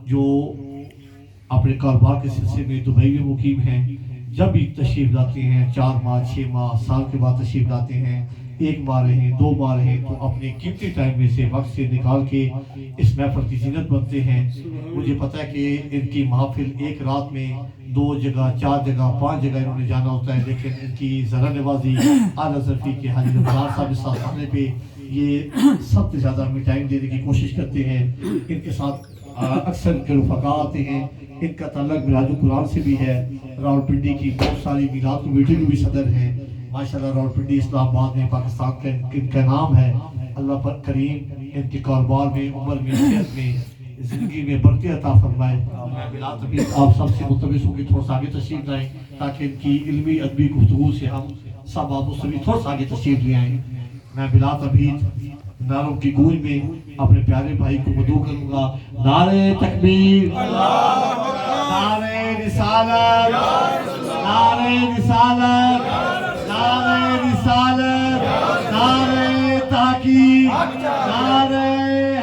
جو اپنے کاروبار کے سلسلے میں دبئی میں مقیم ہیں، جب بھی تشریف لاتے ہیں 4 ماہ 6 ماہ سال کے بعد تشریف لاتے ہیں، 1 ماہ رہیں 2 ماہ رہیں، تو اپنے قیمتی ٹائم میں سے وقت سے نکال کے اس محفل کی زینت بنتے ہیں۔ مجھے پتہ ہے کہ ان کی محفل ایک رات میں 2 جگہ 4 جگہ 5 جگہ انہوں نے جانا ہوتا ہے، لیکن ان کی ذرا نوازی اعلیٰ ظرفی کے حاجی رمضان صاحب اس ساتھ پہ یہ سب سے زیادہ ہمیں ٹائم دینے کی کوشش کرتے ہیں۔ ان کے ساتھ اکثر ان کے رفقا آتے ہیں، ان کا تعلق میراج القرآن سے بھی ہے، راولپنڈی کی بہت ساری میلاد کمیٹی میں بھی صدر ہیں ماشاءاللہ۔ راولپنڈی اسلام آباد میں پاکستان کا ان کا نام ہے۔ اللہ پر کریم ان کے کاروبار میں، عمر میں، صحت میں، زندگی میں برکت عطا فرمائے۔ میں بلا تکلیف آپ سب سے ملتمس ہوں کہ تھوڑا سا آگے تشریف لائیں تاکہ ان کی علمی ادبی گفتگو سے ہم سب آپ سبھی تھوڑا سا آگے تشریف لے آئیں۔ میں بلا تکلیف نعروں کی گونج میں اپنے پیارے بھائی کو مدعو کروں گا۔ نعرہ تکبیر، نعرہ رسالت، نعرہ رسالت، نعرہ رسالت، نعرہ تحقیق، نعرہ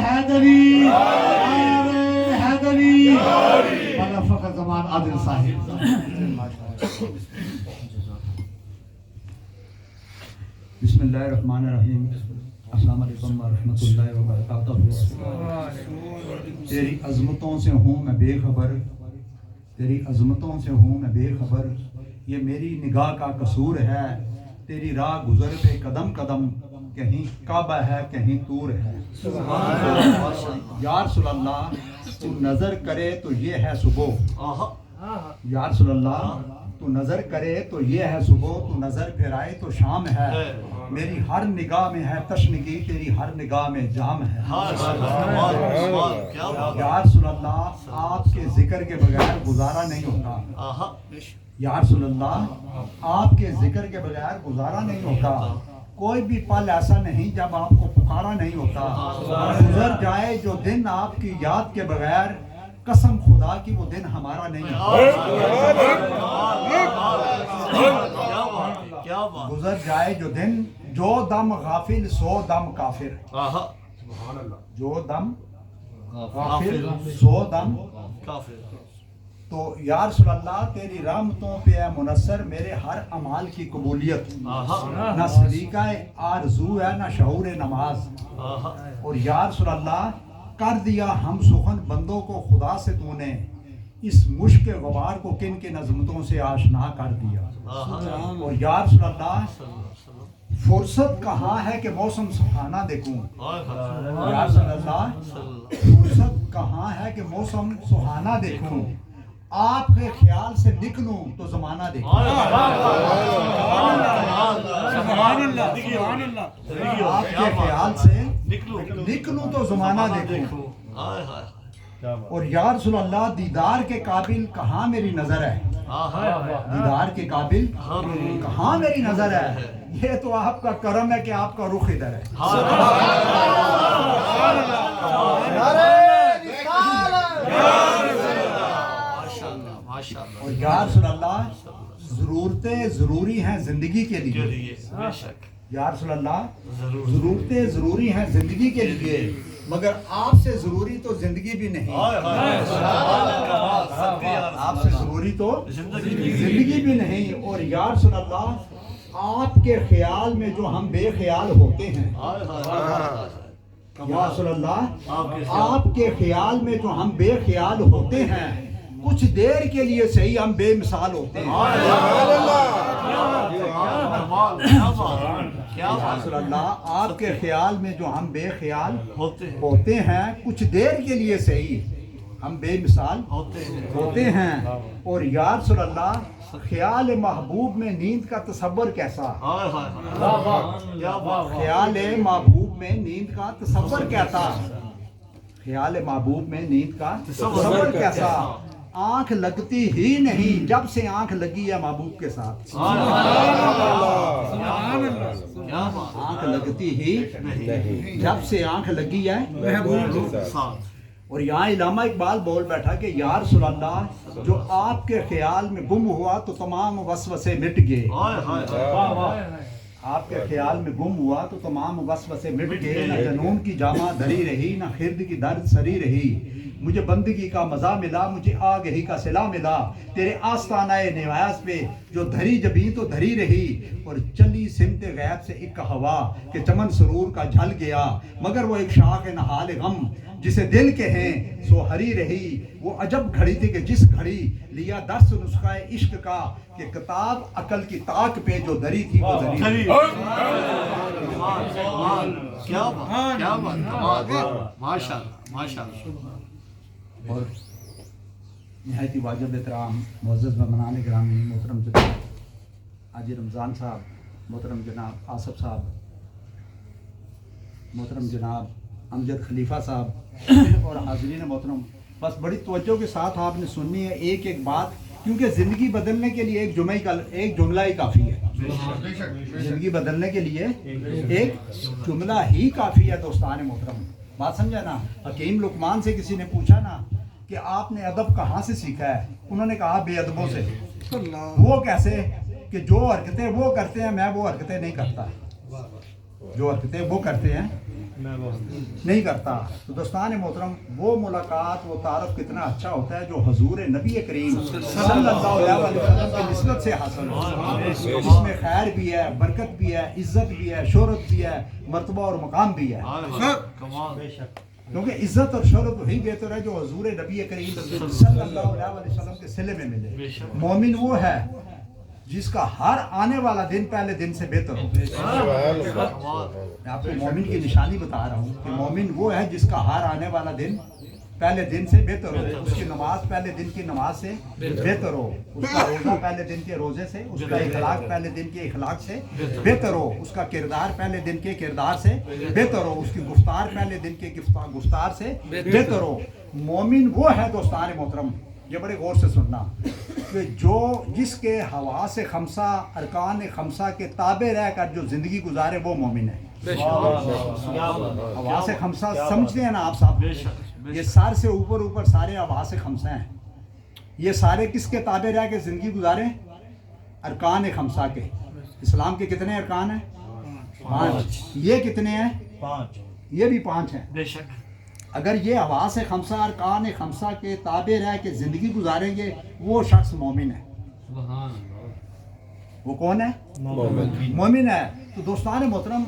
حیدری، نعرہ حیدری، مولانا فخر زمان عادل صاحب۔ بسم اللہ الرحمن الرحیم۔ السلام علیکم ورحمۃ اللہ وبرکاتہ۔ تیری عظمتوں سے ہوں میں بے خبر، تیری عظمتوں سے ہوں میں بے خبر، یہ میری نگاہ کا قصور ہے، تیری راہ گزر پہ قدم قدم، کہیں کعبہ ہے کہیں طور ہے۔ یا رسول اللہ تو نظر کرے تو یہ ہے صبح، یا رسول اللہ تو نظر کرے تو یہ ہے صبح، تو نظر پھرائے تو شام ہے، میری ہر نگاہ میں ہے تشنگی، تیری ہر نگاہ میں جام ہے۔ یا رسول اللہ آپ کے ذکر کے بغیر گزارا نہیں ہوتا، یا رسول اللہ آپ کے ذکر کے بغیر گزارا نہیں ہوتا، کوئی بھی پل ایسا نہیں جب آپ کو پکارا نہیں ہوتا، گزر جائے جو دن آپ کی یاد کے بغیر، قسم خدا کی وہ دن ہمارا نہیں ہوتا۔ گزر جائے جو دن، جو دم غافل سو دم کافر، جو دم غافل سو دم کافر۔ تو یا رسول اللہ تیری رحمتوں پہ اے منصر میرے ہر اعمال کی قبولیت، نہ سلیقہ آرزو ہے نہ شعور نماز، اور یا رسول اللہ کر دیا ہم سخن بندوں کو خدا سے تو نے، اس مشک غبار کو کن کے عظمتوں سے آشنا کر دیا۔ اور یا رسول اللہ فرصت کہاں ہے کہ موسم سہانا دیکھوں، یا رسول اللہ فرصت کہاں ہے کہ موسم سہانا دیکھوں، آپ کے خیال سے نکلوں تو زمانہ دیکھوں، آپ کے خیال سے نکلوں تو زمانہ دیکھوں۔ اور یا رسول اللہ دیدار کے قابل کہاں میری نظر ہے، دیدار کے قابل کہاں میری نظر ہے، یہ تو آپ کا کرم ہے کہ آپ کا رخ ادھر ہے۔ اور یا رسول اللہ ضرورتیں ضروری ہیں زندگی کے لیے، یا رسول اللہ ضرورتیں ضروری ہیں زندگی کے لیے، مگر آپ سے ضروری تو زندگی بھی نہیں، آپ سے ضروری تو زندگی بھی نہیں۔ اور یا رسول اللہ آپ کے خیال میں جو ہم بے خیال ہوتے ہیں، یا رسول اللہ آپ کے خیال میں جو ہم بے خیال ہوتے ہیں، کچھ دیر کے لیے صحیح ہم بے مثال ہوتے ہیں۔ یا رسول اللہ آپ کے خیال میں جو ہم بے خیال ہوتے ہیں، کچھ دیر کے لیے صحیح ہم بے مثال ہوتے ہیں۔ اور یا رسول اللہ خیال محبوب میں نیند کا تصور کیسا، خیال محبوب میں نیند کا تصور کیسا، خیال محبوب میں نیند کا تصور کیسا، آنکھ لگتی ہی نہیں جب سے آنکھ لگی ہے محبوب کے ساتھ، آنکھ لگتی ہی جب سے آنکھ لگی ہے محبوب کے ساتھ۔ اور یہاں علامہ اقبال بول بیٹھا کہ یا رسول اللہ جو آپ کے خیال میں گم ہوا تو تمام وسوسے مٹ گئے، آپ کے خیال میں گم ہوا تو تمام وسوسے مٹ گئے، نہ جنون کی جامہ دری رہی، نہ خرد کی درد سری رہی، مجھے بندگی کا مزہ ملا، مجھے آگہی کا صلہ ملا، تیرے آستانہ نیاز پہ جو دھری جبیں تو دھری رہی، اور چلی سمت غیب سے ایک ہوا کہ چمن سرور کا جھل گیا، مگر وہ ایک شاخ نہال غم جسے دل کے ہیں سو ہری رہی، وہ عجب گھڑی تھی کہ جس گھڑی لیا درس نسخہ عشق کا، کہ کتاب عقل کی طاق پہ جو دری تھی وہ دری کیا بات، ماشاءاللہ اور نہایت ہی واجب احترام معزز مہمان گرامی محترم جناب حاجی رمضان صاحب، محترم جناب آصف صاحب، محترم جناب امجد خلیفہ صاحب اور حاضرین محترم، بس بڑی توجہ کے ساتھ آپ نے سننی ہے ایک ایک بات، کیونکہ زندگی بدلنے کے لیے ایک جملہ ہی کافی ہے، زندگی بدلنے کے لیے ایک جملہ ہی کافی ہے دوستان محترم، بات سمجھا نا۔ حکیم لقمان سے کسی نے پوچھا نا کہ آپ نے ادب کہاں سے سیکھا ہے، انہوں نے کہا بے ادبوں سے۔ وہ کیسے کہ جو حرکتیں وہ کرتے ہیں میں وہ حرکتیں نہیں کرتا، جو حرکتیں وہ کرتے ہیں نہیں کرتا۔ تو دوستان محترم، وہ ملاقات وہ تعارف کتنا اچھا ہوتا ہے جو حضور نبی کریم صلی اللہ علیہ وسلم کی نسبت سے حاصل ہوتا ہے، اس میں خیر بھی ہے، برکت بھی ہے، عزت بھی ہے، شہرت بھی ہے، مرتبہ اور مقام بھی ہے، کیونکہ عزت اور شہرت وہی بہتر ہے جو حضور نبی کریم صلی اللہ علیہ وسلم کے صلے میں ملے۔ مومن وہ ہے جس کا ہر آنے والا دن پہلے دن سے بہتر ہو۔ میں آپ کو مومن کی نشانی بتا رہا ہوں کہ مومن وہ ہے جس کا ہر آنے والا دن پہلے دن سے بہتر ہو، اس کی نماز پہلے دن کی نماز سے بہتر ہو، اس کا روزہ پہلے دن کے روزے سے، اس کا اخلاق پہلے دن کے اخلاق سے بہتر ہو، اس کا کردار پہلے دن کے کردار سے بہتر ہو، اس کی گفتار پہلے دن کے گفتار سے بہتر ہو۔ مومن وہ ہے دوستان محترم، یہ بڑے غور سے سننا، کہ جس کے حواس خمسہ ارکان خمسہ کے تابع رہ کر جو زندگی گزارے وہ مومن ہے۔ حواس خمسہ سمجھتے ہیں نا آپ صاحب، یہ سار سے اوپر سارے حواس خمسہ ہیں، یہ سارے کس کے تابع رہ کے زندگی گزارے؟ ارکان خمسہ کے۔ اسلام کے کتنے ارکان ہیں؟ 5۔ یہ کتنے ہیں؟ 5۔ یہ بھی 5 ہیں۔ بے شک اگر یہ حواس خمسہ ارکان خمسہ کے تابع رہ کے زندگی گزاریں گے وہ شخص مومن ہے۔ وہ کون ہے؟ مومن ہے۔ تو دوستان محترم،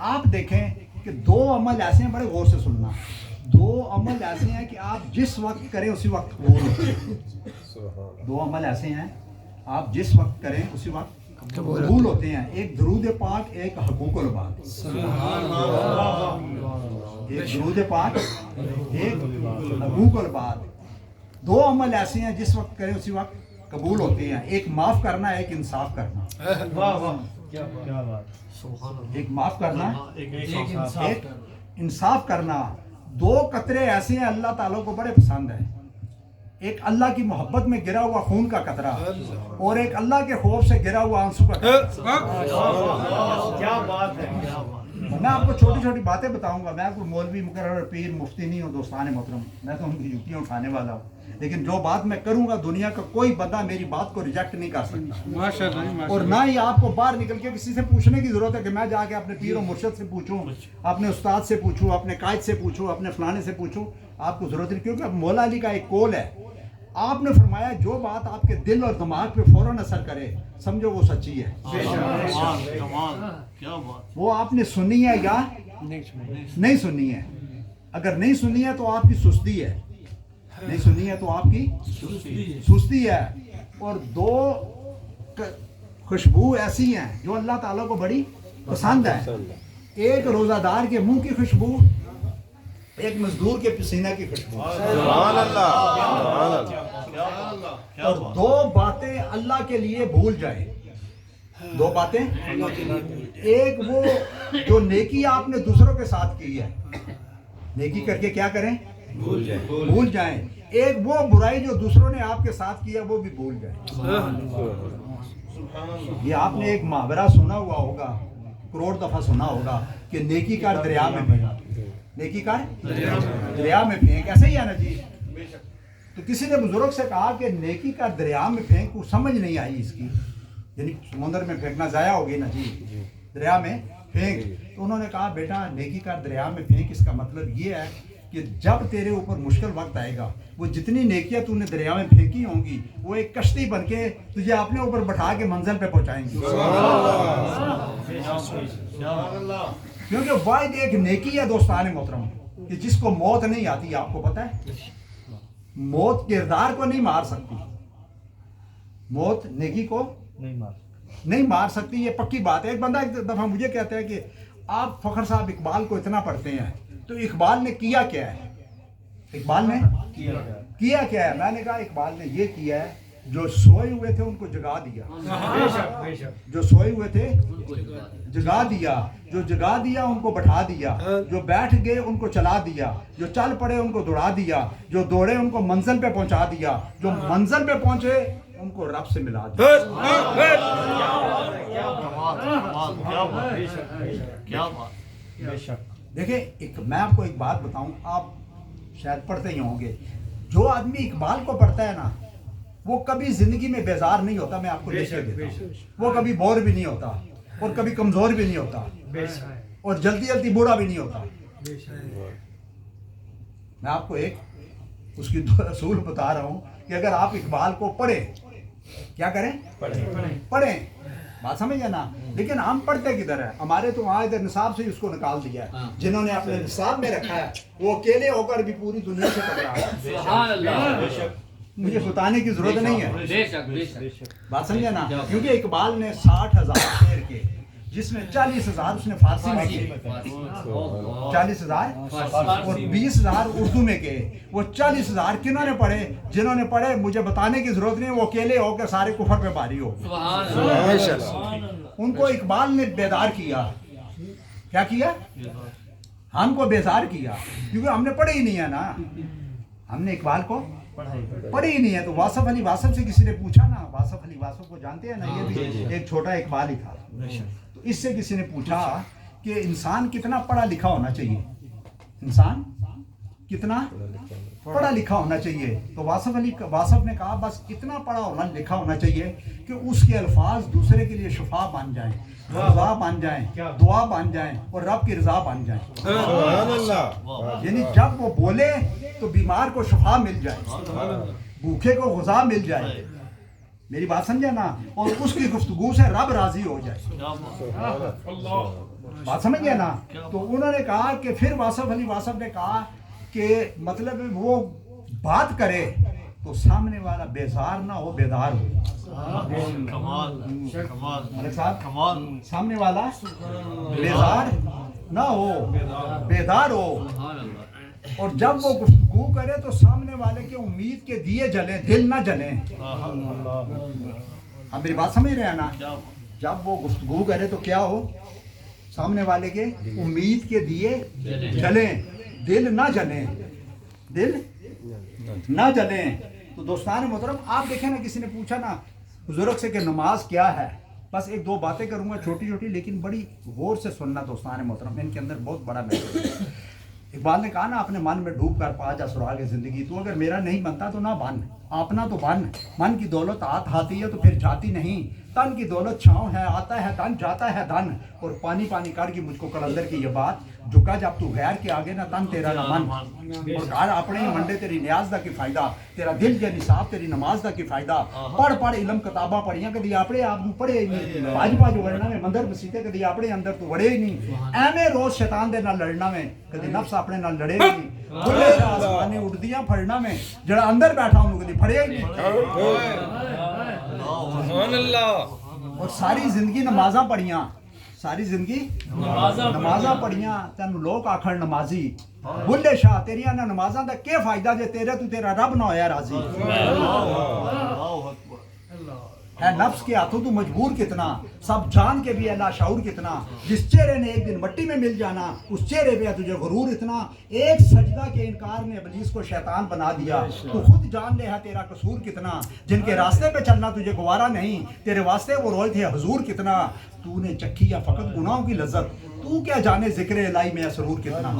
آپ دیکھیں کہ 2 عمل ایسے ہیں، بڑے غور سے سننا، 2 عمل ایسے ہیں کہ آپ جس وقت کریں اسی وقت قبول ہوتے ہیں۔ 2 عمل ایسے ہیں آپ جس وقت کریں اسی وقت قبول ہوتے ہیں، ایک درود پاک، ایک حقوق العباد۔ ایک درود پاک، ایک حقوق العباد۔ 2 عمل ایسے ہیں جس وقت کریں اسی وقت قبول ہوتے ہیں، ایک معاف کرنا، ایک انصاف کرنا۔ ایک معاف کرنا، ایک انصاف کرنا۔ 2 قطرے ایسے ہیں اللہ تعالیٰ کو بڑے پسند ہیں، ایک اللہ کی محبت میں گرا ہوا خون کا قطرہ، اور ایک اللہ کے خوف سے گرا ہوا آنسو کا قطرہ۔ کیا بات ہے۔ میں آپ کو چھوٹی چھوٹی باتیں بتاؤں گا، میں کوئی مولوی مقرر پیر مفتی نہیں ہوں دوستان محترم، میں تو ان کی جوتیاں اٹھانے والا ہوں، لیکن جو بات میں کروں گا دنیا کا کوئی بندہ میری بات کو ریجیکٹ نہیں کر سکتا، اور نہ ہی آپ کو باہر نکل کے کسی سے پوچھنے کی ضرورت ہے کہ میں جا کے اپنے پیر و مرشد سے پوچھوں، اپنے استاد سے پوچھوں، اپنے قائد سے پوچھوں، اپنے فلانے سے پوچھوں، آپ کو ضرورت نہیں، کیونکہ اب مولا علی کا ایک قول ہے، آپ نے فرمایا جو بات آپ کے دل اور دماغ پہ فوراً اثر کرے سمجھو وہ سچی ہے۔ وہ آپ نے سنی ہے یا نہیں سنی ہے؟ اگر نہیں سنی ہے تو آپ کی سستی ہے، نہیں سنی ہے تو آپ کی سستی ہے۔ اور 2 خوشبو ایسی ہیں جو اللہ تعالیٰ کو بڑی پسند ہے، ایک روزہ دار کے منہ کی خوشبو، ایک مزدور کے پسینہ کی خوشبو۔ اور 2 باتیں اللہ کے لیے بھول جائیں، 2 باتیں، ایک وہ جو نیکی آپ نے دوسروں کے ساتھ کی ہے، نیکی کر کے کیا کریں؟ بھول جائیں۔ ایک وہ برائی جو دوسروں نے آپ کے ساتھ کیا وہ بھی بھول جائیں۔ یہ آپ نے ایک محاورہ سنا ہوا ہوگا، کروڑ دفعہ سنا ہوگا کہ نیکی کر دریا میں پھینک، نیکی کر دریا میں پھینک، ایسا ہی ہے نا جی۔ تو کسی نے بزرگ سے کہا کہ نیکی کر دریا میں پھینک، کو سمجھ نہیں آئی اس کی، یعنی سمندر میں پھینکنا ضائع ہوگی نا جی، دریا میں پھینک. تو انہوں نے کہا بیٹا نیکی کر دریا میں پھینک, اس کا مطلب یہ ہے کہ جب تیرے اوپر مشکل وقت آئے گا وہ جتنی نیکیاں تو نے دریا میں پھینکی ہوں گی وہ ایک کشتی بن کے تجھے اپنے اوپر بٹھا کے منزل پہ پہنچائیں گی. کیونکہ واحد ایک نیکی ہے دوستان محترم کہ جس کو موت نہیں آتی. آپ کو پتہ ہے موت کردار کو نہیں مار سکتی, موت نیکی کو نہیں مار سکتی, یہ پکی بات ہے. ایک بندہ ایک دفعہ مجھے کہتا ہے کہ آپ فخر صاحب اقبال کو اتنا پڑھتے ہیں تو اقبال نے کیا کیا ہے, اقبال نے کیا کیا ہے. میں نے کہا اقبال نے یہ کیا ہے جو سوئے ہوئے تھے ان کو جگا دیا, جو سوئے ہوئے تھے جگا دیا, جو جگا دیا ان کو بٹھا دیا, جو بیٹھ گئے ان کو چلا دیا, جو چل پڑے ان کو دوڑا دیا, جو دوڑے ان کو منزل پہ پہنچا دیا, جو منزل پہ پہنچے ان کو رب سے ملا دیا. دیکھیں میں آپ کو ایک بات بتاؤں, آپ شاید پڑھتے ہی ہوں گے, جو آدمی اقبال کو پڑھتا ہے نا وہ کبھی زندگی میں بیزار نہیں ہوتا. میں آپ کو لکھ کے دیتا ہوں, وہ کبھی بور بھی نہیں ہوتا اور کبھی کمزور بھی نہیں ہوتا اور جلدی جلدی بوڑھا بھی نہیں ہوتا. میں آپ کو ایک اس کی اصول بتا رہا ہوں کہ اگر آپ اقبال کو پڑھیں, کیا کریں, پڑھیں, بات سمجھے نا. لیکن ہم پڑھتے کدھر ہے, ہمارے تو وہاں ادھر نصاب سے ہی اس کو نکال دیا ہے. جنہوں نے اپنے نصاب میں رکھا ہے وہ اکیلے ہو کر بھی پوری دنیا سے ٹکرا ہے. مجھے بتانے کی ضرورت نہیں ہے, بات سمجھے نا. کیونکہ اقبال نے 60,000 شعر کے جس میں 40,000 اس نے فارسی میں کیے, 40,000 اور 20,000 اردو میں کیے. وہ 40,000 کنہوں نے پڑھے, جنہوں نے پڑھے مجھے بتانے کی ضرورت نہیں, وہ اکیلے ہو کے سارے کفر پہ بھاری ہو. ان کو اقبال نے بیدار کیا. کیا کیا؟ ہم کو بیزار کیا, کیونکہ ہم نے پڑھے ہی نہیں ہے نا, ہم نے اقبال کو پڑھی ہی نہیں ہے. تو واصف علی واصف سے کسی نے پوچھا نا, واصف علی واصف کو جانتے ہیں نا, یہ بھی ایک چھوٹا اقبال ہی تھا. تو اس سے کسی نے پوچھا کہ انسان کتنا پڑھا لکھا ہونا چاہیے, انسان کتنا پڑھا لکھا ہونا چاہیے. تو واصف نے کہا بس اتنا پڑھا ہونا لکھا ہونا چاہیے کہ اس کے الفاظ دوسرے کے لیے شفا بن جائیں, رضا بن جائیں, دعا بن جائیں اور رب کی رضا بن جائیں. یعنی جب وہ بولے تو بیمار کو شفا مل جائے, بھوکے کو غذا مل جائے. میری بات سمجھے نا, اور اس کی گفتگو سے رب راضی ہو جائے. بات سمجھ گئے نا. تو انہوں نے کہا کہ پھر واصف علی واصف نے کہا کہ مطلب وہ بات کرے تو سامنے والا بیزار نہ ہو, بیدار ہو. سامنے والا بیزار نہ ہو, بیدار ہو. اور جب وہ گفتگو کرے تو سامنے والے کے امید کے دیے جلیں, دل نہ جلیں. آپ میری بات سمجھ رہے ہیں نا. جب وہ گفتگو کرے تو کیا ہو, سامنے والے کے امید کے دیے جلیں, دل نہ جلیں, دل نہ جلیں. تو دوستان محترم آپ دیکھیں نا, کسی نے پوچھا نا بزرگ سے کہ نماز کیا ہے. بس ایک دو باتیں کروں گا چھوٹی چھوٹی, لیکن بڑی غور سے سننا دوستان محترم, ان کے اندر بہت بڑا میسج ہے. اقبال نے کہا نا اپنے من میں ڈوب کر پا جا سراغ زندگی, تو اگر میرا نہیں بنتا تو نہ بن, اپنا تو بن. من کی دولت آتی ہے تو پھر جاتی نہیں, تن کی دولت چھاؤں ہے, آتا ہے تن جاتا ہے دھن. اور پانی پانی کر گی مجھ کو کلندر کی یہ بات, جھکا جب تو غیر کے آگے نہ تن تیرا نہ من, اور گھر اپنے ہی منڈے تیری نیاز دا کی فائدہ, تیرا دل جے نصاب تیری نماز دا کی فائدہ. پڑھ پڑھ علم کتاباں پڑھیاں کدی اپنے آپ کو پڑھے ہی نہیں, پاج پاج وڑنا میں مندر مسیتے کدی اپنے اندر تو وڑے ہی نہیں. ایویں روز شیطان دے نال لڑنا میں, کدی نفس اپنے نال لڑے ہی نہیں. کھلے آسمانے اڑدیاں پھڑنا میں, جڑا اندر بیٹھا ہوں کدی پھڑے ہی نہیں. سبحان اللہ. اور ساری زندگی نمازاں پڑھیاں, ساری زندگی نمازاں پڑھیاں, تین لوگ آکھڑ نمازی. بلے شاہ تیریاں نہ نمازاں دا کیا فائدہ جے تیرے تو تیرا رب نہ ہویا راضی. اے نفس کے ہاتھوں تو مجبور کتنا, سب جان کے بھی اعلیٰ شعور کتنا. جس چہرے نے ایک دن مٹی میں مل جانا اس چہرے پہ تجھے غرور اتنا. ایک سجدہ کے انکار نے ابلیس کو شیطان بنا دیا. تو خود جان لے ہے تیرا قصور کتنا. جن کے راستے پہ چلنا تجھے گوارا نہیں, تیرے واسطے وہ روئے تھے حضور کتنا. تو نے چکھی یا فقط گناہوں کی لذت, تو کیا جانے ذکر الہی میں سرور کتنا.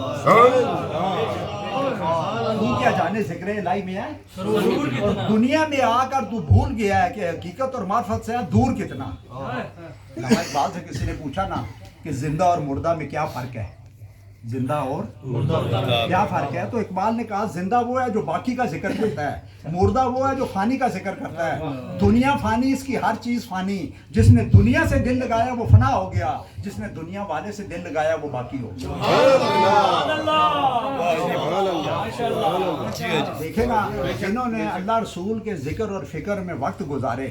تو کیا جانے ذکر الہی میں ہے سرور کتنا. دنیا میں آ کر تو بھول گیا ہے کہ حقیقت اور معرفت سے دور کتنا. علامہ اقبال سے کسی نے پوچھا نا کہ زندہ اور مردہ میں کیا فرق ہے، زندہ اور کیا فرق ہے؟ تو اقبال نے کہا زندہ وہ ہے جو باقی کا ذکر کرتا ہے، مردہ وہ ہے جو فانی کا ذکر کرتا ہے۔ دنیا فانی، اس کی ہر چیز فانی، جس نے دنیا سے دل لگایا وہ فنا ہو گیا، جس نے دنیا والے سے دل لگایا وہ باقی ہو گیا۔ دیکھیں نا، جنہوں نے اللہ رسول کے ذکر اور فکر میں وقت گزارے،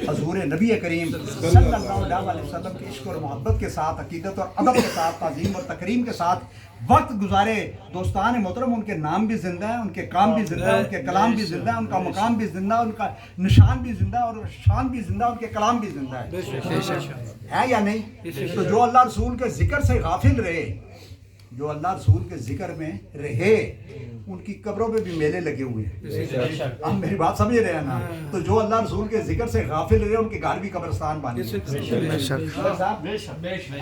حضور نبی کریم صلی اللہ علیہ وسلم کی عشق اور محبت کے ساتھ، عقیدت اور ادب کے ساتھ، تعظیم اور تکریم کے ساتھ وقت گزارے، دوستان محترم ان کے نام بھی زندہ ہیں، ان کے کام بھی زندہ ہیں، ان کے کلام بھی زندہ ہے، ان کا مقام بھی زندہ ہے، ان کا نشان بھی زندہ ہے، اور شان بھی زندہ ہے، ان کے کلام بھی زندہ ہے یا نہیں؟ تو جو اللہ رسول کے ذکر سے غافل رہے، جو اللہ رسول کے ذکر میں رہے، ان کی قبروں پہ بھی میلے لگے ہوئے ہیں۔ آپ میری بات سمجھ رہے ہیں نا؟ تو جو اللہ رسول کے ذکر سے غافل رہے، ان کے گھر بھی قبرستان بنے۔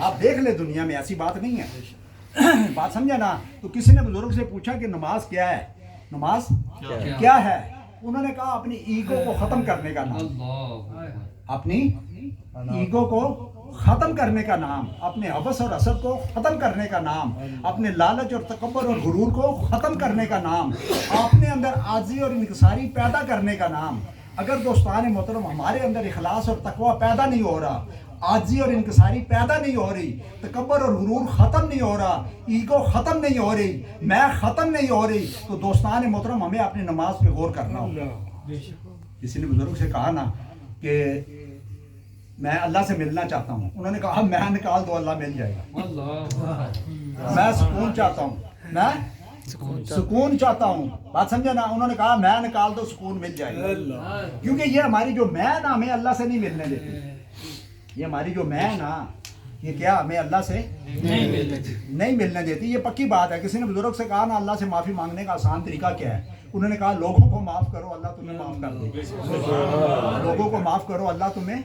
آپ دیکھ لیں، دنیا میں ایسی بات نہیں ہے۔ بات سمجھا نا؟ تو کسی نے بزرگ سے پوچھا کہ نماز کیا ہے، نماز کیا ہے؟ انہوں نے کہا اپنی ایگو کو ختم کرنے کا نام، اپنی ایگو کو ختم کرنے کا نام، اپنے حوث اور حسد کو ختم کرنے کا نام، اپنے لالچ اور تکبر اور غرور کو ختم کرنے کا نام، اپنے اندر عاجزی اور انکساری پیدا کرنے کا نام۔ اگر دوستان محترم ہمارے اندر اخلاص اور تقوی پیدا نہیں ہو رہا، عاجزی اور انکساری پیدا نہیں ہو رہی، تکبر اور غرور ختم نہیں ہو رہا، ایگو ختم نہیں ہو رہی، میں ختم نہیں ہو رہی، تو دوستان محترم ہمیں اپنی نماز پہ غور کرنا ہوگا۔ کسی نے بزرگ سے کہا نا کہ میں اللہ سے ملنا چاہتا ہوں، انہوں نے کہا میں نکال دو اللہ مل جائے گا۔ میں سکون چاہتا ہوں، میں سکون چاہتا ہوں، بات سمجھے نا؟ انہوں نے کہا میں نکال دو سکون مل جائے گا، کیونکہ یہ ہماری جو میں نا ہمیں اللہ سے نہیں ملنے دیتی، یہ ہماری جو میں نا یہ کیا ہمیں اللہ سے نہیں ملنے دیتی، یہ پکی بات ہے۔ کسی نے بزرگ سے کہا نا اللہ سے معافی مانگنے کا آسان طریقہ کیا ہے؟ انہوں نے کہا لوگوں کو معاف کرو اللہ تمہیں معاف کر دے گا، لوگوں کو معاف کرو اللہ تمہیں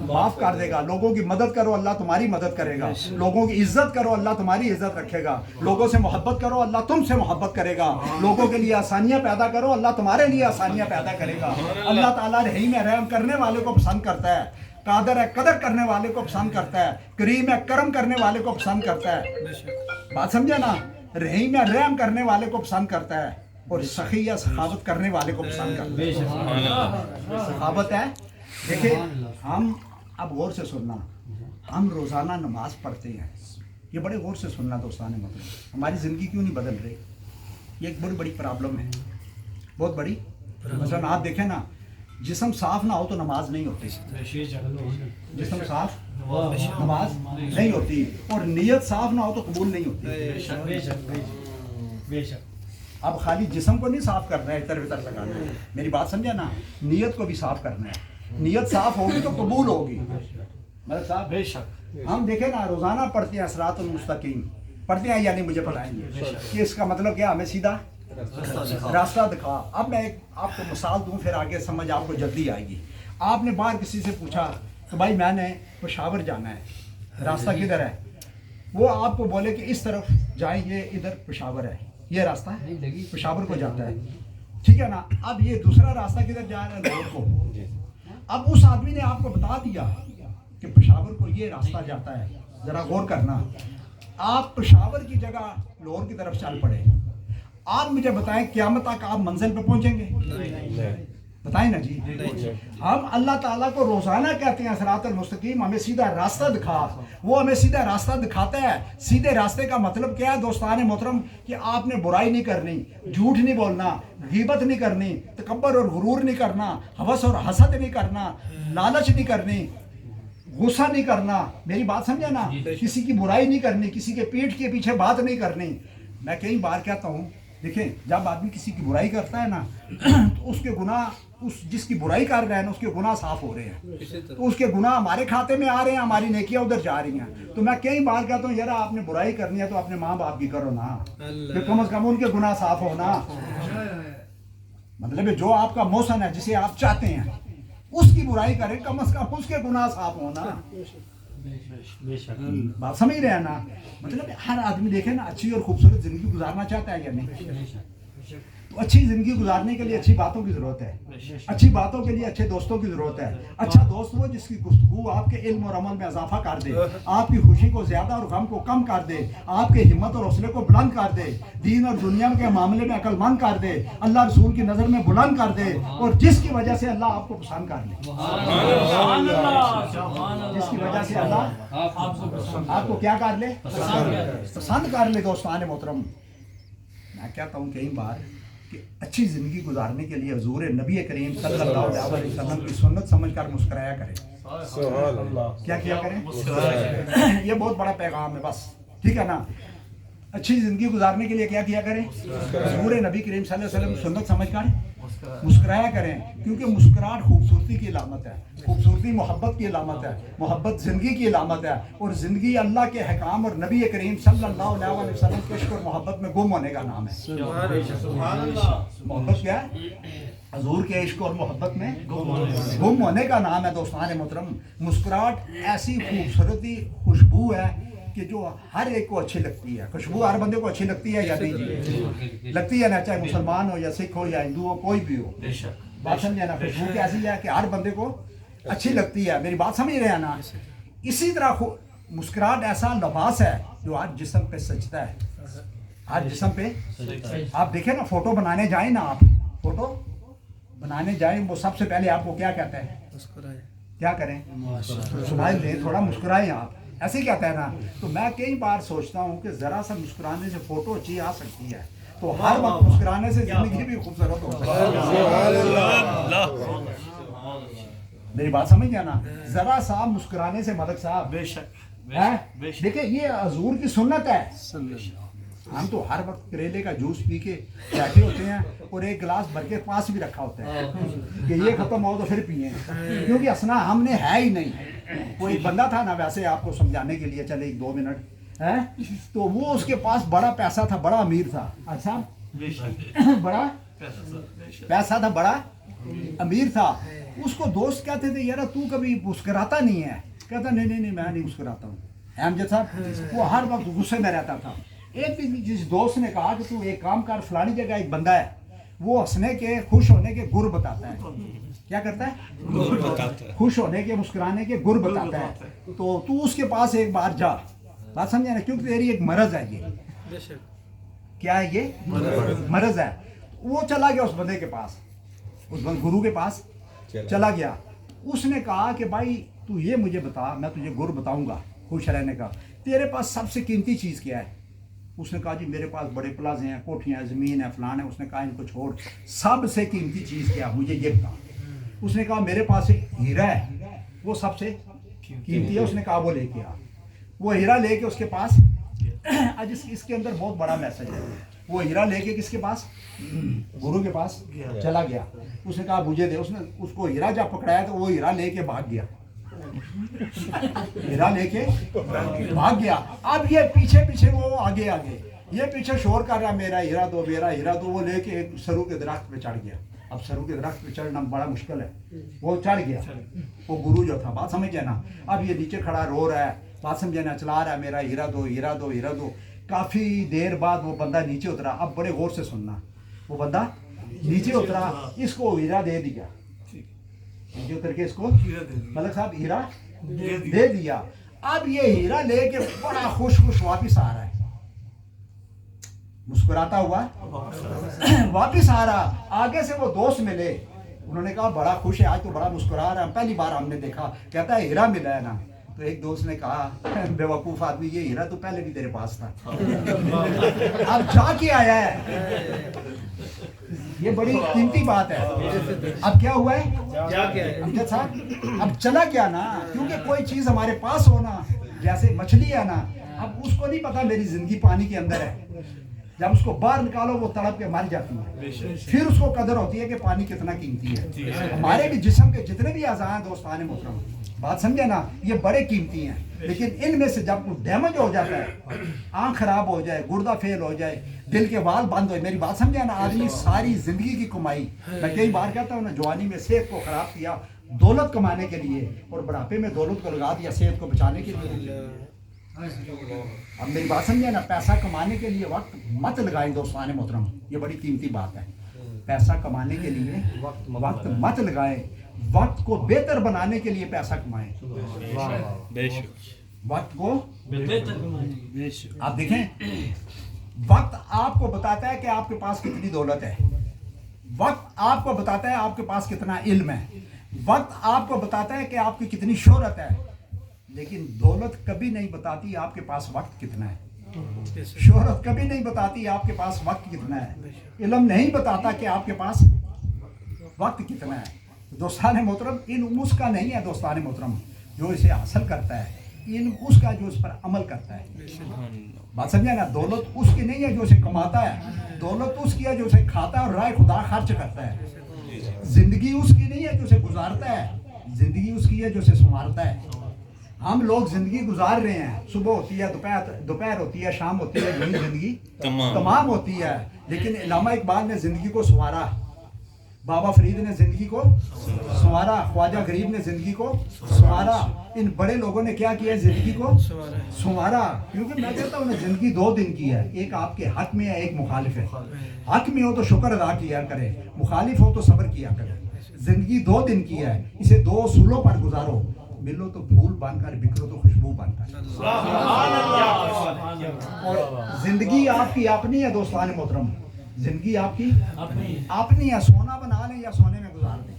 معاف کر دے گا، لوگوں کی مدد کرو اللہ تمہاری مدد کرے گا، لوگوں کی عزت کرو اللہ تمہاری عزت رکھے گا، لوگوں سے محبت کرو اللہ تم سے محبت کرے گا، لوگوں کے لیے آسانیاں پیدا کرو اللہ تمہارے لیے آسانیاں پیدا کرے گا۔ اللہ تعالیٰ رحیم ہے، رحم کرنے والے کو پسند کرتا ہے، قادر ہے قدر کرنے والے کو پسند کرتا ہے، کریم ہے کرم کرنے والے کو پسند کرتا ہے۔ بات سمجھے نا؟ رحیم ہے رحم کرنے والے کو پسند کرتا ہے، اور سخی یا سخاوت کرنے والے کو پسند کرتا ہے۔ سخاوت ہے، دیکھیں ہم اب غور سے سننا، ہم روزانہ نماز پڑھتے ہیں، یہ بڑے غور سے سننا دوستان مطلب ہماری زندگی کیوں نہیں بدل رہی؟ یہ ایک بڑی بڑی پرابلم ہے، بہت بڑی۔ مثلا آپ دیکھیں نا، جسم صاف نہ ہو تو نماز نہیں ہوتی، جسم صاف نماز نہیں ہوتی، اور نیت صاف نہ ہو تو قبول نہیں ہوتی۔ اب خالی جسم کو نہیں صاف کرنا ہے، اتر وطر لگانا ہے، میری بات سمجھا نا؟ نیت کو بھی صاف کرنا ہے، نیت صاف ہوگی تو قبول ہوگی۔ مطلب صاحب بے شک ہم دیکھیں نا روزانہ پڑھتے ہیں صراط المستقیم، پڑھتے ہیں یعنی مجھے پڑھائیں گے کہ اس کا مطلب کیا؟ ہمیں سیدھا راستہ دکھا۔ اب میں ایک آپ کو مثال دوں، پھر آگے سمجھ آپ کو جلدی آئے گی۔ آپ نے باہر کسی سے پوچھا کہ بھائی میں نے پشاور جانا ہے، راستہ کدھر ہے؟ وہ آپ کو بولے کہ اس طرف جائیں، یہ ادھر پشاور ہے، یہ راستہ پشاور کو جاتا ہے، ٹھیک ہے نا؟ اب یہ دوسرا راستہ کدھر جا رہا ہے؟ لاہور کو۔ اب اس آدمی نے آپ کو بتا دیا کہ پشاور کو یہ راستہ جاتا ہے، ذرا غور کرنا۔ آپ پشاور کی جگہ لاہور کی طرف چل پڑے، آپ مجھے بتائیں قیامت تک آپ منزل پہ پہنچیں گے؟ بتائیں نا جی۔ ہم اللہ تعالیٰ کو روزانہ کہتے ہیں صراط المستقیم، ہمیں سیدھا راستہ دکھا، وہ ہمیں سیدھا راستہ دکھاتا ہے۔ سیدھے راستے کا مطلب کیا ہے دوستان محترم؟ کہ آپ نے برائی نہیں کرنی، جھوٹ نہیں بولنا، غیبت نہیں کرنی، تکبر اور غرور نہیں کرنا، ہوس اور حسد نہیں کرنا، لالچ نہیں کرنی، غصہ نہیں کرنا، میری بات سمجھا نا؟ کسی کی برائی نہیں کرنی، کسی کے پیٹھ کے پیچھے بات نہیں کرنی۔ میں کئی بار کہتا ہوں، دیکھیں جب آدمی کسی کی برائی کرتا ہے نا تو اس کے گناہ، اس جس کی برائی کر رہا ہے نا اس کے گناہ صاف ہو رہے ہیں، تو اس کے گناہ ہمارے کھاتے میں آ رہے ہیں، ہماری نیکیاں ادھر جا رہی ہیں۔ تو میں کئی بار کہتا ہوں یار آپ نے برائی کرنی ہے تو اپنے ماں باپ کی کرو نا، کہ کم از کم ان کے گناہ صاف ہونا۔ مطلب جو آپ کا محسن ہے، جسے آپ چاہتے ہیں، اس کی برائی کریں، کم از کم اس کے گناہ صاف ہونا۔ بات سمجھ رہے ہیں نا؟ مطلب ہر آدمی دیکھے نا اچھی اور خوبصورت زندگی گزارنا چاہتا ہے یا نہیں؟ تو اچھی زندگی گزارنے کے لیے اچھی باتوں کی ضرورت ہے، اچھی باتوں کے لیے اچھے دوستوں کی ضرورت ہے۔ اچھا دوست وہ جس کی گفتگو آپ کے علم اور عمل میں اضافہ کر دے، آپ کی خوشی کو زیادہ اور غم کو کم کر دے، آپ کے ہمت اور حوصلے کو بلند کر دے، دین اور دنیا کے معاملے میں عقل مند کر دے، اللہ رسول کی نظر میں بلند کر دے، اور جس کی وجہ سے اللہ آپ کو پسند کر لے، جس کی وجہ سے اللہ آپ کو کیا کر لے، پسند کر لے۔ دوستان محترم، میں کہتا ہوں کئی بار کہ اچھی زندگی گزارنے کے لیے حضور نبی کریم صلی اللہ علیہ وسلم کی سنت سمجھ کر مسکرایا کریں۔ کیا کیا کریں؟ یہ بہت بڑا پیغام ہے، بس ٹھیک ہے نا۔ اچھی زندگی گزارنے کے لیے کیا کیا کریں؟ حضور نبی کریم صلی اللہ علیہ وسلم کی سنت سمجھ کر مسکرایا کریں، کیونکہ مسکراہٹ خوبصورتی کی علامت ہے، خوبصورتی محبت کی علامت ہے، محبت زندگی کی علامت ہے، اور زندگی اللہ کے حکام اور نبی کریم صلی اللہ علیہ وسلم کے عشق اور محبت میں گم ہونے کا نام ہے۔ محبت کیا ہے؟ حضور کے عشق اور محبت میں گم ہونے کا نام ہے۔ دوستان محترم، مسکراہٹ ایسی خوبصورتی خوشبو ہے کہ جو ہر ایک کو اچھی لگتی ہے۔ خوشبو ہر بندے کو اچھی لگتی ہے یا نہیں؟ لگتی ہے نا، چاہے مسلمان ہو یا سکھ ہو یا ہندو ہو، کوئی بھی ہو۔ بات سمجھے نا، خوشبو کیسی ہے کہ ہر بندے کو اچھی لگتی ہے۔ میری بات سمجھ رہے ہیں نا؟ اسی طرح مسکراہٹ ایسا لباس ہے جو ہر جسم پہ سجتا ہے، ہر جسم پہ۔ آپ دیکھیں نا، فوٹو بنانے جائیں نا، آپ فوٹو بنانے جائیں، وہ سب سے پہلے آپ کو کیا کہتا ہے؟ کیا کریں؟ اسمائل دیں، تھوڑا مسکرائیں آپ، ایسے ہی کہتا ہے نا۔ تو میں کئی بار سوچتا ہوں کہ ذرا سا مسکرانے سے فوٹو اچھی آ سکتی ہے، تو ہر وقت مسکرانے سے زندگی بھی خوبصورت ہو سکتی ہے۔ میری بات سمجھ گیا نا؟ ذرا سا مسکرانے سے ملک صاحب، بے شک دیکھیں یہ حضور کی سنت ہے۔ ہم تو ہر وقت کریلے کا جوس پی کے بیٹھے ہوتے ہیں، اور ایک گلاس بھر کے پاس بھی رکھا ہوتا ہے کہ یہ ختم ہو تو پھر پئیں، کیونکہ اسنا ہم نے ہے ہی نہیں۔ وہ ایک بندہ تھا نا، ویسے آپ کو سمجھانے کے لیے چلے 2 منٹ ہے، تو وہ اس کے پاس بڑا پیسہ تھا، بڑا امیر تھا۔ اچھا، بڑا پیسہ تھا، بڑا امیر تھا۔ اس کو دوست کہتے تھے، یار تو کبھی مسکراتا نہیں ہے؟ کہتا نہیں نہیں نہیں، میں نہیں مسکراتا ہوں۔ امجد صاحب وہ ہر وقت غصے میں رہتا تھا۔ ایک دن جس دوست نے کہا کہ تو ایک کام کر، فلانی جگہ ایک بندہ ہے، وہ ہنسنے کے خوش ہونے کے گر بتاتا ہے۔ کیا کرتا ہے؟ خوش ہونے کے مسکرانے کے گر بتاتا ہے، تو اس کے پاس ایک بار جا۔ بات سمجھا نا؟ کیونکہ تیری ایک مرض ہے، یہ کیا ہے؟ یہ مرض ہے۔ وہ چلا گیا اس بندے کے پاس، اس گرو کے پاس چلا گیا۔ اس نے کہا کہ بھائی تو یہ مجھے بتا، میں تجھے گر بتاؤں گا خوش رہنے کا، تیرے پاس سب سے قیمتی چیز کیا ہے؟ اس نے کہا جی میرے پاس بڑے پلازے ہیں، کوٹھیاں ہیں، زمین ہے، فلان ہے۔ اس نے کہا ان کو چھوڑ، سب سے قیمتی چیز کیا مجھے یہ بتا۔ اس نے کہا میرے پاس ایک ہیرا ہے، وہ سب سے قیمتی ہے۔ اس نے کہا وہ لے کے آ۔ وہ ہیرا لے کے اس کے پاس، آج اس کے اندر بہت بڑا میسج ہے۔ وہ ہیرا لے کے کس کے پاس؟ گرو کے پاس چلا گیا۔ اس نے کہا مجھے دے۔ اس نے اس کو ہیرا جب پکڑایا تو وہ ہیرا لے کے بھاگ گیا، ہیرا لے کے بھاگ گیا۔ اب یہ پیچھے پیچھے وہ آگے آگے، یہ پیچھے شور کر رہا میرا ہیرا دو، میرا ہیرا دو۔ وہ لے کے ایک سرو کے درخت پہ چڑھ گیا۔ اب سرو کے درخت پہ چڑھنا بڑا مشکل ہے، وہ چڑھ گیا۔ وہ گرو جو تھا، بات سمجھ گیا نا؟ اب یہ نیچے کھڑا رو رہا ہے، بات سمجھے نا؟ چلا رہا ہے میرا ہیرا دو، ہیرا دو، ہیرا دو۔ کافی دیر بعد وہ بندہ نیچے اترا۔ اب بڑے غور سے سننا، وہ بندہ نیچے اترا، اس کو ہیرا دے دیا۔ نیچے اتر کے اس کو ملک صاحب ہیرا دے دیا۔ اب یہ ہیرا لے کے بڑا خوش خوش واپس آ رہا ہے، مسکراتا ہوا واپس آ رہا۔ آگے سے وہ دوست ملے، انہوں نے کہا بڑا خوش ہے آج تو، بڑا مسکرا رہا ہے، پہلی بار ہم نے دیکھا۔ کہتا ہے ہیرا ملا ہے نا؟ تو ایک دوست نے کہا بے وقوف آدمی، یہ ہیرا تو پہلے بھی تیرے پاس تھا، اب جا کے آیا ہے۔ یہ بڑی قیمتی بات ہے۔ اب کیا ہوا ہے امجد صاحب؟ اب چلا گیا نا، کیونکہ کوئی چیز ہمارے پاس ہونا، جیسے مچھلی ہے نا، اب اس کو نہیں پتا میری زندگی پانی کے اندر ہے، جب اس کو باہر نکالو وہ تڑپ کے مر جاتی ہے، پھر اس کو قدر ہوتی ہے کہ پانی کتنا قیمتی ہے۔ ہمارے بھی جسم کے جتنے بھی اعضاء ہیں دوستان محترم، بات سمجھے نا، یہ بڑے قیمتی ہیں، لیکن ان میں سے جب ڈیمیج ہو جاتا ہے، آنکھ خراب ہو جائے، گردہ فیل ہو جائے، دل کے وال بند ہو جائے، میری بات سمجھے نا، آدمی ساری زندگی کی کمائی، میں کئی بار کہتا ہوں نا، جوانی میں صحت کو خراب کیا دولت کمانے کے لیے، اور بڑھاپے میں دولت کو لگا دیا صحت کو بچانے کے لیے۔ اب میری بات سمجھے نا، پیسہ کمانے کے لیے وقت مت لگائیں دوستان محترم، یہ بڑی قیمتی بات ہے۔ پیسہ کمانے کے لیے وقت مت لگائیں، وقت کو بہتر بنانے کے لیے پیسہ کمائیں۔ وقت کو آپ دیکھیں، وقت آپ کو بتاتا ہے کہ آپ کے پاس کتنی دولت ہے، وقت آپ کو بتاتا ہے آپ کے پاس کتنا علم ہے، وقت آپ کو بتاتا ہے کہ آپ کی کتنی شہرت ہے، لیکن دولت کبھی نہیں بتاتی آپ کے پاس وقت کتنا ہے، شہرت کبھی نہیں بتاتی آپ کے پاس وقت کتنا ہے، علم نہیں بتاتا کہ آپ کے پاس وقت کتنا ہے۔ دوستان محترم، علم اس کا نہیں ہے دوستان محترم جو اسے حاصل کرتا ہے، علم اس کا جو اس پر عمل کرتا ہے۔ بات سمجھے نا، دولت اس کی نہیں ہے جو اسے کماتا ہے، دولت اس کی ہے جو اسے کھاتا ہے اور رائے خدا خرچ کرتا ہے۔ زندگی اس کی نہیں ہے جو اسے گزارتا ہے، زندگی اس کی ہے جو اسے سنوارتا ہے۔ ہم لوگ زندگی گزار رہے ہیں، صبح ہوتی ہے، دوپہر ہوتی ہے، شام ہوتی ہے، یہی زندگی تمام ہوتی ہے، لیکن علامہ اقبال نے زندگی کو سنوارا، بابا فرید نے زندگی کو سنوارا، خواجہ غریب نے زندگی کو سنوارا، ان بڑے لوگوں نے کیا کیا ہے؟ زندگی کو سنوارا۔ کیونکہ میں کہتا ہوں زندگی 2 دن کی ہے، ایک آپ کے حق میں ہے، ایک مخالف ہے۔ حق میں ہو تو شکر ادا کیا کرے، مخالف ہو تو صبر کیا کرے۔ زندگی 2 دن کی ہے، اسے 2 اصولوں پر گزارو، ملو تو پھول بن کر، بکھرو تو خوشبو بن کر۔ اور زندگی آپ کی اپنی ہے دوستان محترم، زندگی آپ کی اپنی ہے، سونا بنا لیں یا سونے میں گزار دیں۔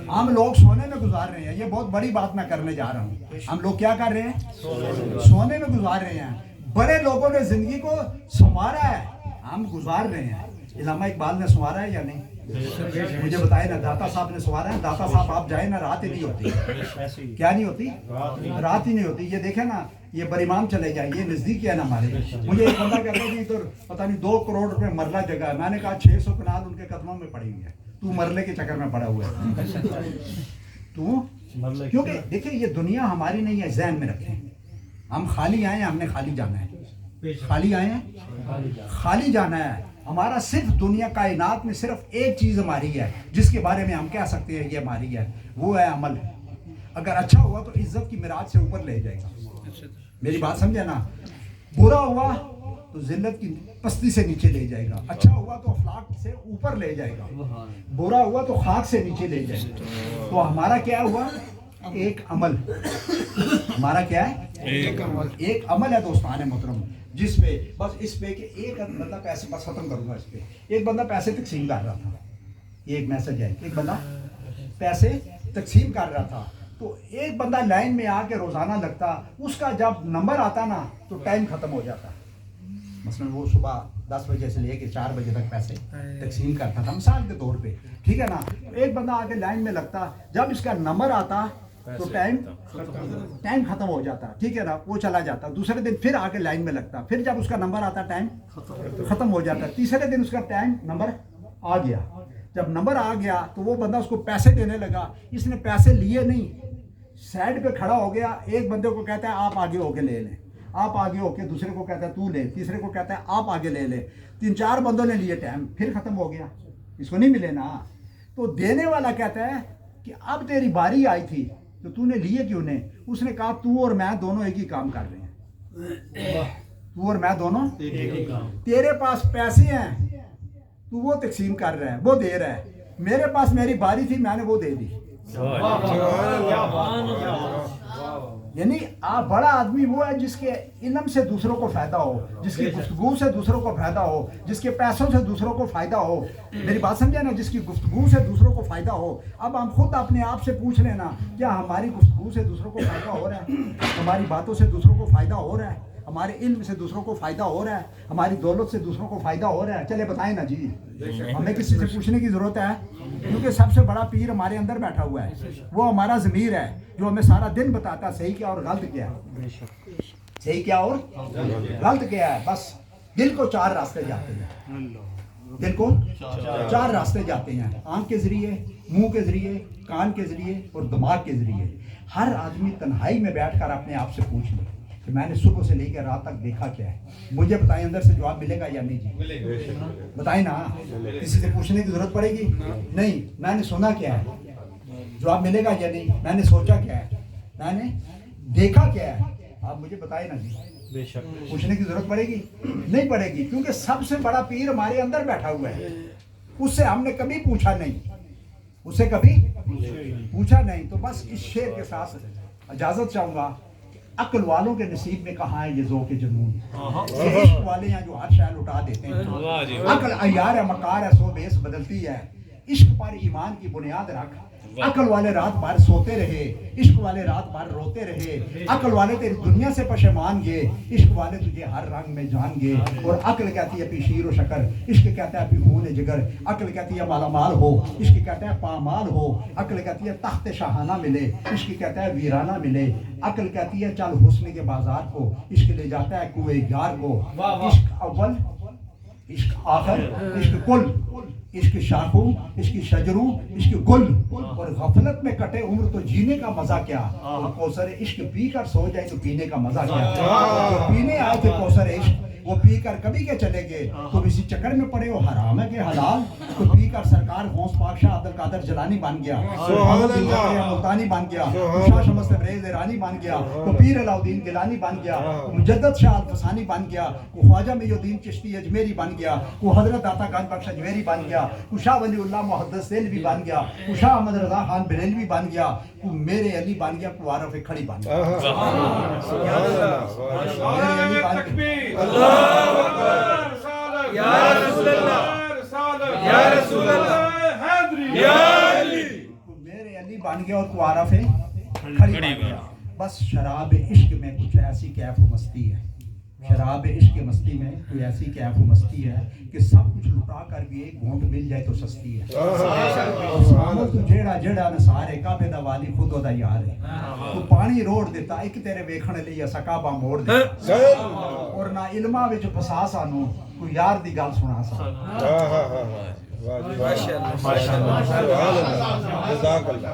ہم لوگ سونے میں گزار رہے ہیں، یہ بہت بڑی بات میں کرنے جا رہا ہوں۔ ہم لوگ کیا کر رہے ہیں؟ سونے میں گزار رہے ہیں۔ بڑے لوگوں نے زندگی کو سنوارا ہے، ہم گزار رہے ہیں۔ علامہ اقبال نے سنوارا ہے یا نہیں؟ مجھے بتائے نا، داتا صاحب نے سنوارا ہے؟ داتا صاحب آپ جائیں نا، رات ہی نہیں ہوتی، کیا نہیں ہوتی؟ رات ہی نہیں ہوتی۔ یہ دیکھیں نا، یہ بریمام چلے جائیں، یہ نزدیک ہے نا ہمارے۔ مجھے ایک بندہ کہتا ہے کہ تو پتہ نہیں 2 کروڑ روپے مرلہ جگہ ہے، میں نے کہا 600 کنال ان کے قدموں میں پڑی ہوئی ہے، تو مرلے کے چکر میں پڑا ہوا ہے تو، کیونکہ دیکھیں یہ دنیا ہماری نہیں ہے، ذہن میں رکھیں، ہم خالی آئے ہیں، ہم نے خالی جانا ہے، خالی آئے ہیں، خالی جانا ہے۔ ہمارا صرف دنیا کائنات میں صرف ایک چیز ہماری ہے جس کے بارے میں ہم کہہ سکتے ہیں یہ ہماری ہے، وہ ہے عمل۔ اگر اچھا ہوا تو عزت کی معراج سے اوپر لے جائے گا، میری بات سمجھے نا، برا ہوا تو ذلت کی پستی سے نیچے لے جائے گا، اچھا ہوا تو اخلاق سے اوپر لے جائے گا، برا ہوا تو خاک سے نیچے لے جائے گا۔ تو ہمارا کیا ہوا؟ ایک عمل، ہمارا کیا ہے؟ ایک عمل ہے دوستان محترم، جس پہ بس اس پہ کہ ایک بندہ پیسے، بس ختم کروں گا اس پہ، ایک بندہ پیسے تقسیم کر رہا تھا، ایک میسج ہے، ایک بندہ پیسے تقسیم کر رہا تھا، تو ایک بندہ لائن میں آ کے روزانہ لگتا، اس کا جب نمبر آتا نا تو ٹائم ختم ہو جاتا، مثلا وہ صبح 10 بجے سے لے کے 4 بجے تک پیسے تقسیم کرتا تھا مثال کے طور پہ، ٹھیک ہے نا، ایک بندہ آ کے لائن میں لگتا، جب اس کا نمبر آتا تو ٹائم ختم ہو جاتا، ٹھیک ہے نا، وہ چلا جاتا، دوسرے دن پھر آ کے لائن میں لگتا، پھر جب اس کا نمبر آتا ٹائم ختم ہو جاتا، تیسرے دن اس کا ٹائم نمبر آ گیا، جب نمبر آ گیا تو وہ بندہ اس کو پیسے دینے لگا، اس نے پیسے لیے نہیں، سائڈ پہ کھڑا ہو گیا، ایک بندے کو کہتا ہے آپ آگے ہو کے لے لیں، آپ آگے ہو کے، دوسرے کو کہتا ہے تو لے، تیسرے کو کہتا ہے آپ آگے لے لے، 3-4 بندوں نے لیے، ٹائم پھر ختم ہو گیا، اس کو نہیں ملے نا، تو دینے والا کہتا ہے کہ اب تیری باری آئی تھی تو نے لیے کیوں نہیں؟ اس نے کہا تو اور میں دونوں ایک ہی کام کر رہے ہیں، تو اور میں دونوں، تیرے پاس پیسے ہیں تو وہ تقسیم کر رہا ہے، وہ دے رہا ہے، میرے پاس میری باری تھی میں نے وہ دے دی، یعنی بڑا آدمی وہ ہے جس کے علم سے دوسروں کو فائدہ ہو، جس کی گفتگو سے دوسروں کو فائدہ ہو، جس کے پیسوں سے دوسروں کو فائدہ ہو، میری بات سمجھے نا، جس کی گفتگو سے دوسروں کو فائدہ ہو۔ اب ہم خود اپنے آپ سے پوچھ لینا، کیا ہماری گفتگو سے دوسروں کو فائدہ ہو رہا ہے؟ ہماری باتوں سے دوسروں کو فائدہ ہو رہا ہے؟ ہمارے علم سے دوسروں کو فائدہ ہو رہا ہے؟ ہماری دولت سے دوسروں کو فائدہ ہو رہا ہے؟ چلے بتائیں نا جی، ہمیں کسی سے پوچھنے کی ضرورت ہے، کیونکہ سب سے بڑا پیر ہمارے اندر بیٹھا ہوا ہے، وہ ہمارا ضمیر ہے جو ہمیں سارا دن بتاتا ہے صحیح کیا اور غلط کیا ہے، صحیح کیا اور غلط کیا ہے۔ بس دل کو 4 راستے جاتے ہیں، دل کو 4 راستے جاتے ہیں، آنکھ کے ذریعے، منہ کے ذریعے، کان کے ذریعے اور دماغ کے ذریعے۔ ہر آدمی تنہائی میں بیٹھ کر اپنے آپ سے پوچھ لے کہ میں نے صبح سے لے کے رات تک دیکھا کیا ہے، مجھے بتائیں اندر سے جواب ملے گا یا نہیں جی؟ بتائیں نا، کسی سے پوچھنے کی ضرورت پڑے گی نہیں، میں نے سنا کیا ہے، جواب ملے گا یا نہیں، میں نے سوچا کیا ہے، میں نے دیکھا کیا ہے، آپ مجھے بتائیں نا جی، پوچھنے کی ضرورت پڑے گی نہیں پڑے گی، کیونکہ سب سے بڑا پیر ہمارے اندر بیٹھا ہوا ہے، اس سے ہم نے کبھی پوچھا نہیں، اسے کبھی پوچھا نہیں. تو بس اس شعر کے ساتھ اجازت چاہوں گا. عقل والوں کے نصیب میں کہاں ہے یہ ذوق جنون، یہ عشق والے ہیں جو ہر شے لٹا دیتے ہیں. عقل عیار ہے مکار ہے سو بیس بدلتی ہے، عشق پر ایمان کی بنیاد رکھ. عقل والے رات بھر سوتے رہے، عشق والے رات بھر روتے رہے. عقل والے تیری دنیا سے پشیمان گے، عشق والے تجھے ہر رنگ میں جان گے. اور عقل کہتی ہے پی شیر و شکر، عشق کہتا ہے پی خون جگر. عقل کہتی ہے مالا مال ہو، عشق کہتا ہے پامال ہو. عقل کہتی ہے تخت شاہانہ ملے، عشق کہتا ہے ویرانہ ملے. عقل کہتی ہے چل حسن کے بازار کو، عشق لے جاتا ہے کوئے یار کو. عشق اول، عشق آخر، عشق کل، عشق شاخوں، عشق شجروں، عشق گل. اور غفلت میں کٹے عمر تو جینے کا مزہ کیا. اور کوثر عشق پی کر سو جائے تو پینے کا مزہ کیا. جو پینے آئے تھے کوثر عشق وہ پی کر کبھی کے چلے گئے. تم اسی چکر میں پڑے ہو حرام ہے کہ حلال. تو پی کر سرکار غوث پاک شاہ عبد القادر جلانی بن گیا، ملتانی بن گیا، شاہ شمس تبریز ایرانی بن گیا، تو پیر علاء الدین گیلانی بن گیا، مجدد شاہ الفسانی بن گیا، وہ خواجہ محی الدین چشتی اجمیری بن گیا، وہ حضرت داتا گنج بخش اجمیری بن گیا، وہ شاہ ولی اللہ محدث دہلوی بن گیا، وہ شاہ احمد رضا خان بریلوی بن گیا، وہ میرے علی بن گیا، وہ عارف کھڑی بن گیا. یا رسول اللہ یا رسول اللہ یا علی. میرے علی بن گیا اور تو عارف کھڑی بن گیا. بس شراب عشق میں کچھ ایسی کیف و مستی ہے، شراب عشق کی مستی میں کوئی ایسی کیف و مستی ہے کہ سب کچھ لٹا کر بھی ایک گھونٹ مل جائے تو سستی ہے. سامو تو جیڑا جیڑا نسارے کعبے دا والی خود دا یار ہے. تو پانی روڑ دیتا ایک تیرے ویکھنے لئی اسا کعبہ موڑ دیتا. اور نہ علماں وچ پسا سانو کوئی یار دی گل سنا سا. ماشاءاللہ ماشاءاللہ. جزاک اللہ.